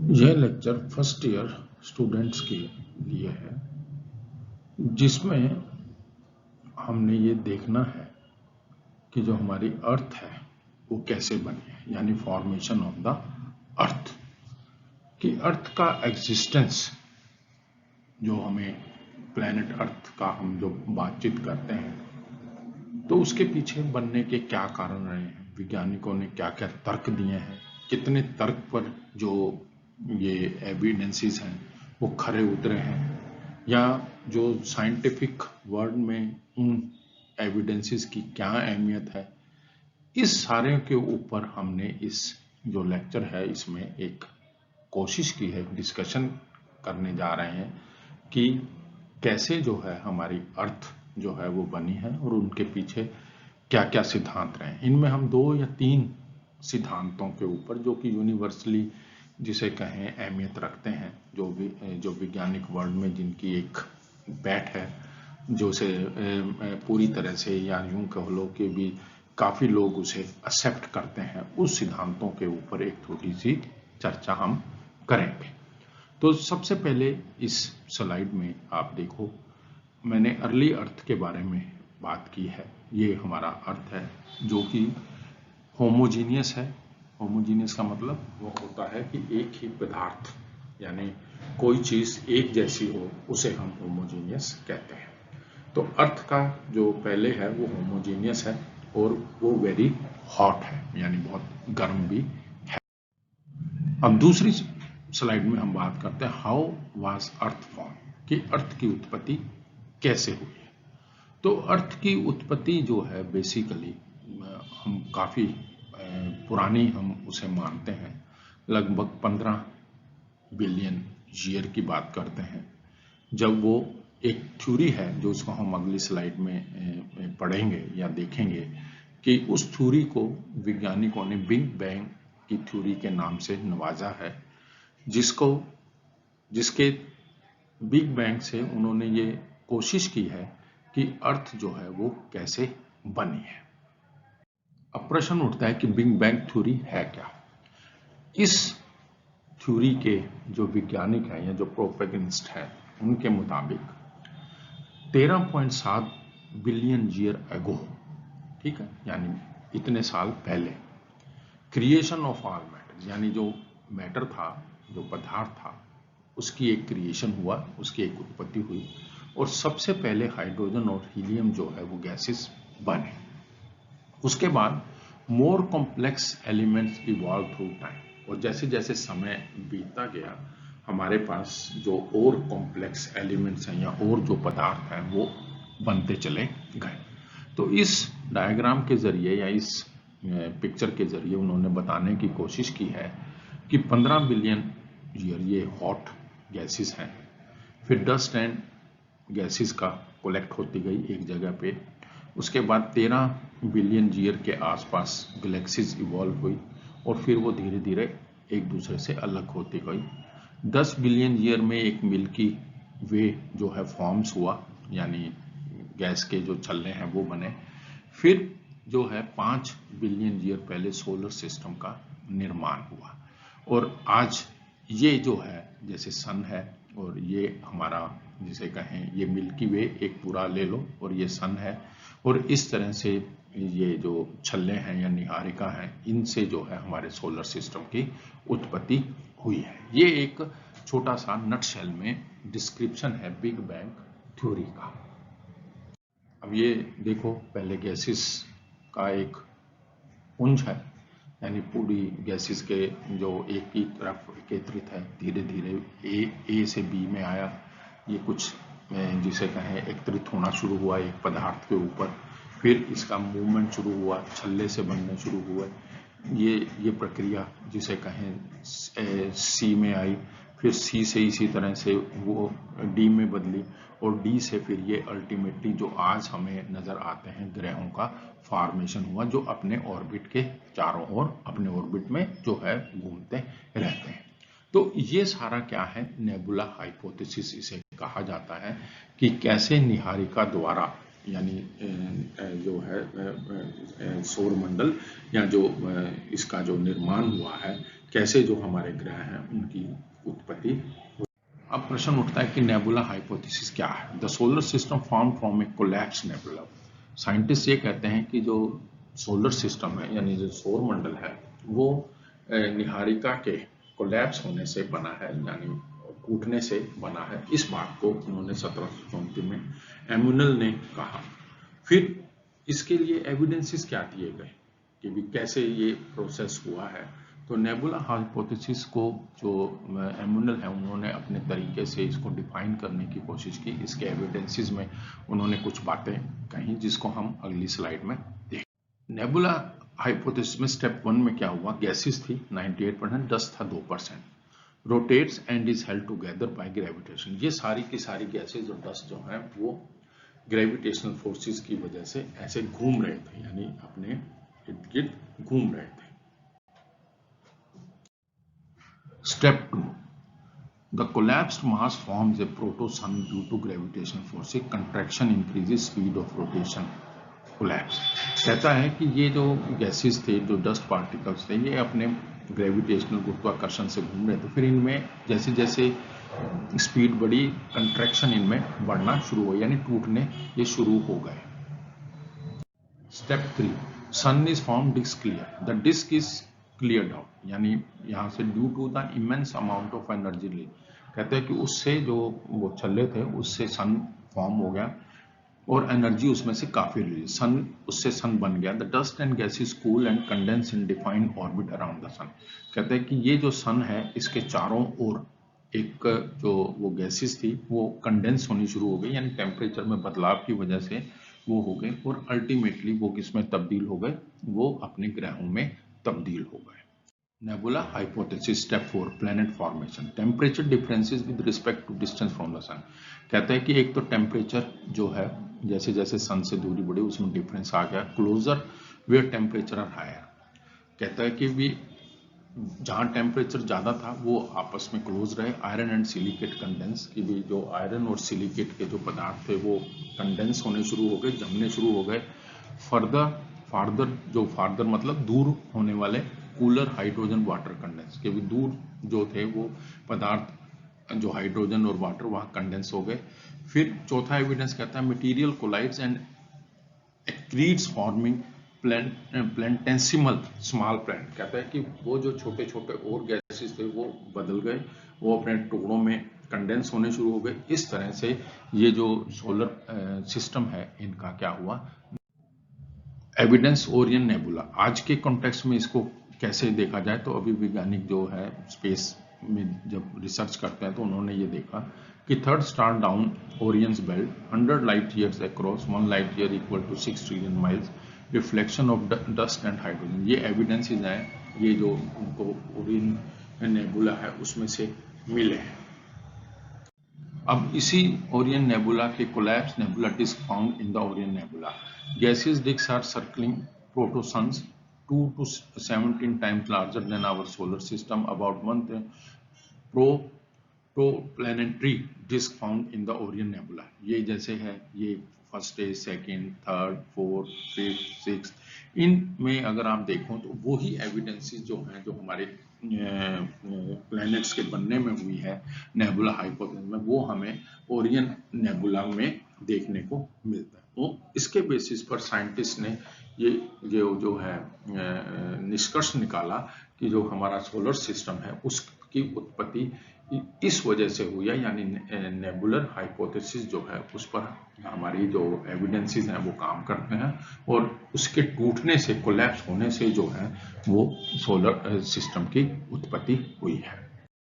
यह lecture first year students के लिए है, जिसमें हमने ये देखना है कि जो हमारी अर्थ है वो कैसे बनी है, यानी फॉर्मेशन ऑफ द अर्थ। कि अर्थ का एग्जिस्टेंस, जो हमें प्लैनेट अर्थ का हम जो बातचीत करते हैं, तो उसके पीछे बनने के क्या कारण रहे हैं, वैज्ञानिकों ने क्या क्या तर्क दिए हैं, कितने तर्क पर जो ये एविडेंसेस हैं वो खरे उतरे हैं, या जो साइंटिफिक वर्ड में उन एविडेंसेस की क्या अहमियत है। इस सारे के ऊपर हमने इस जो लेक्चर है इसमें एक कोशिश की है, डिस्कशन करने जा रहे हैं कि कैसे जो है हमारी अर्थ जो है वो बनी है और उनके पीछे क्या क्या सिद्धांत रहे हैं। इनमें हम 2 या 3 सिद्धांतों के ऊपर, जो कि यूनिवर्सली जिसे कहें अहमियत रखते हैं, जो वैज्ञानिक वर्ल्ड में जिनकी एक बैठ है, जो से पूरी तरह से या यूं कह लो कि भी काफी लोग उसे एक्सेप्ट करते हैं, उस सिद्धांतों के ऊपर एक थोड़ी सी चर्चा हम करेंगे। तो सबसे पहले इस स्लाइड में आप देखो, मैंने अर्ली अर्थ के बारे में बात की है। ये हमारा अर्थ है जो कि होमोजीनियस है। होमोजीनियस का मतलब वो होता है कि एक ही पदार्थ, यानी कोई चीज एक जैसी हो, उसे हम होमोजीनियस कहते हैं। तो अर्थ का जो पहले है वो होमोजीनियस है और वो वेरी हॉट है, यानी बहुत गर्म भी है। अब दूसरी स्लाइड में हम बात करते हैं हाउ वाज अर्थ फॉर्म, कि अर्थ की उत्पत्ति कैसे हुई है। तो अर्थ की उत्पत्ति जो है बेसिकली हम काफी पुरानी हम उसे मानते हैं, लगभग 15 बिलियन ईयर की बात करते हैं, जब वो एक थ्योरी है जो उसको हम अगली स्लाइड में पढ़ेंगे या देखेंगे, कि उस थ्योरी को वैज्ञानिकों ने बिग बैंग की थ्योरी के नाम से नवाजा है, जिसके बिग बैंग से उन्होंने ये कोशिश की है कि अर्थ जो है वो कैसे बनी है। अब प्रश्न उठता है कि बिग बैंग थ्योरी है क्या। इस थ्योरी के जो वैज्ञानिक हैं या जो प्रोपेगेनिस्ट हैं, उनके मुताबिक 13.7 बिलियन ईयर एगो, ठीक है, यानी इतने साल पहले, क्रिएशन ऑफ ऑल मैटर, यानी जो मैटर था, जो पदार्थ था, उसकी एक क्रिएशन हुआ, उसकी एक उत्पत्ति हुई, और सबसे पहले हाइड्रोजन और हीलियम जो है वो गैसेस बने। उसके बाद more complex elements evolve through time, और जैसे जैसे समय बीतता गया, हमारे पास जो और कॉम्प्लेक्स एलिमेंट्स हैं या और जो पदार्थ हैं वो बनते चले गए। तो इस डायग्राम के जरिए या इस पिक्चर के जरिए उन्होंने बताने की कोशिश की है कि 15 बिलियन ईयर ये हॉट गैसेस हैं, फिर डस्ट एंड गैसेस का कलेक्ट होती गई एक जगह पे। उसके बाद 13 बिलियन ईयर के आसपास गैलेक्सीज इवॉल्व हुई और फिर वो धीरे धीरे एक दूसरे से अलग होती गई। 10 बिलियन ईयर में एक मिल्की वे जो है फॉर्म्स हुआ, यानी गैस के जो छल्ले हैं वो बने। फिर जो है 5 बिलियन ईयर पहले सोलर सिस्टम का निर्माण हुआ, और आज ये जो है जैसे सन है और ये हमारा जिसे कहें ये मिल्की वे एक पूरा ले लो और ये सन है, और इस तरह से ये जो छल्ले हैं या निहारिका हैं, इनसे जो है हमारे सोलर सिस्टम की उत्पत्ति हुई है। ये एक छोटा सा नटशेल में डिस्क्रिप्शन है बिग बैंग थ्योरी का। अब ये देखो, पहले गैसेस का एक पुंज है, यानी पूरी गैसेस के जो एक ही तरफ एकत्रित है, धीरे धीरे ए से बी में आया, ये कुछ जिसे कहें एकत्रित होना शुरू हुआ एक पदार्थ के ऊपर, फिर इसका मूवमेंट शुरू हुआ, छल्ले से बनने शुरू हुए, ये प्रक्रिया जिसे कहें सी में आई, फिर सी से इसी तरह से वो डी में बदली, और डी से फिर ये अल्टीमेटली जो आज हमें नजर आते हैं ग्रहों का फॉर्मेशन हुआ, जो अपने ऑर्बिट के चारों ओर अपने ऑर्बिट में जो है घूमते रहते हैं। तो ये सारा क्या है, नेबुला हाइपोथेसिस इसे कहा जाता है, कि कैसे निहारिका द्वारा, यानी जो है सौर मंडल या जो इसका जो निर्माण हुआ है, कैसे जो हमारे ग्रह हैं उनकी उत्पत्ति। अब प्रश्न उठता है कि नेबुला हाइपोथेसिस क्या है। The solar system form from A collapse nebula. Scientist ये कहते हैं कि जो सोलर सिस्टम है यानी जो सौर मंडल है वो निहारिका के कोलैप्स होने से बना है, यानी टूटने से बना है। इस बात को उन्होंने 1734 में एमुनल ने कहा। फिर इसके लिए एविडेंसेस क्या दिए गए कि भी कैसे ये प्रोसेस हुआ है। तो नेबुला हाइपोथेसिस को जो एमुनल है उन्होंने अपने तरीके से इसको डिफाइन करने की कोशिश की। इसके एविडेंसेस में उन्होंने कुछ बातें कही जिसको हम अगली स्लाइड में देखें। नेबुला हाइपोथेसिस में स्टेप 1 में क्या हुआ, गैसेस थी 98%, डस्ट था 2%, rotates and is held together by gravitation. ये सारी की सारी गैसेस और डस्ट जो है वो ग्रेविटेशनल फोर्सेस की वजह से ऐसे घूम रहे थे, यानी अपने इर्द गिर्द घूम रहे थे। Step 2, the collapsed mass forms a protosun due to gravitational force. Contraction increases speed of rotation, collapse. कहता है कि ये जो गैसेस थे, जो डस्ट पार्टिकल्स थे, ये अपने ग्रेविटेशनल गुरुत्वाकर्षण से घूम रहे थे। फिर इनमें जैसे जैसे स्पीड बढ़ी, कंट्रैक्शन इनमें बढ़ना शुरू हो, यानी टूटने ये शुरू हो गए। Step 3, sun is form disc clear. The disc is cleared out, यानी यहाँ से due to the immense amount of energy release. कहते हैं कि उससे जो वो छल्ले थे उससे सन फॉर्म हो गया और एनर्जी उसमें से काफी रिलीज, सन उससे सन बन गया। The dust and gases cool and condense in defined orbit around the sun. कहते हैं कि ये जो सन है इसके चारों ओर एक जो वो गैसेस थी वो कंडेंस होनी शुरू हो गई, यानी टेम्परेचर में बदलाव की वजह से वो हो गए और अल्टीमेटली वो किसमें तब्दील हो गए, वो अपने ग्रहों में तब्दील हो गए। Nebula hypothesis step 4, planet formation. Temperature differences with respect to distance from the sun. कहते हैं कि एक तो टेम्परेचर जो है जैसे जैसे सन से दूरी बढ़ी उसमें डिफरेंस आ गया। Closer where temperature are higher. कहता है कि भी जहाँ टेम्परेचर ज़्यादा था वो आपस में क्लोज रहे। आयरन एंड सिलिकेट कंडेंस, की भी जो आयरन और सिलिकेट के जो पदार्थ थे वो कंडेंस होने शुरू हो गए, जमने शुरू हो गए। फार्दर मतलब दूर होने वाले, कूलर हाइड्रोजन वाटर कंडेंस, के भी दूर जो थे वो पदार्थ जो हाइड्रोजन और वाटर वहाँ कंडेंस हो गए। फिर चौथा एविडेंस कहता है material collides and accretes forming planetesimal small planet. कहता है कि वो जो छोटे छोटे और गैसेस थे वो बदल गए, वो अपने टुकड़ों में कंडेंस होने शुरू हो गए। इस तरह से ये जो सोलर सिस्टम है इनका क्या हुआ। Evidence Orion nebula. आज के कॉन्टेक्स्ट में इसको कैसे देखा जाए, तो अभी वैज्ञानिक जो है स्पेस में जब रिसर्च करते हैं तो उन्होंने ये देखा कि third star down Orion's belt 100 light years across, 1 light year equal to 6 trillion miles, reflection of dust and hydrogen. ये एविडेंसेस हैं, ये जो उनको ओरियन नेबुला है उसमें से मिले हैं। अब इसी ओरियन नेबुला के collapse nebula disk found in the Orion nebula. Gaseous disks are circling protosuns 2 to 17 times larger than our solar system, about 1 protoplanetary disk found in the Orion Nebula। ये जैसे है, ये first stage, second, third, fourth, fifth, six, इनमें अगर आप देखो तो वही एविडेंसेस जो हैं जो हमारे प्लैनेट्स के बनने में हुई है नेबुला हाइपोथेसिस में, वो हमें ओरियन नेबुला में देखने को मिलता है। तो इसके बेसिस पर साइंटिस्ट ने ये जो है निष्कर्ष निकाला कि जो हमारा सोलर सिस्टम है उसकी उत्पत्ति इस वजह से हुई है, यानी नेबुलर हाइपोथेसिस जो है उस पर हमारी जो एविडेंसेस हैं वो काम करते हैं और उसके टूटने से, कोलैप्स होने से जो है वो सोलर सिस्टम की उत्पत्ति हुई है।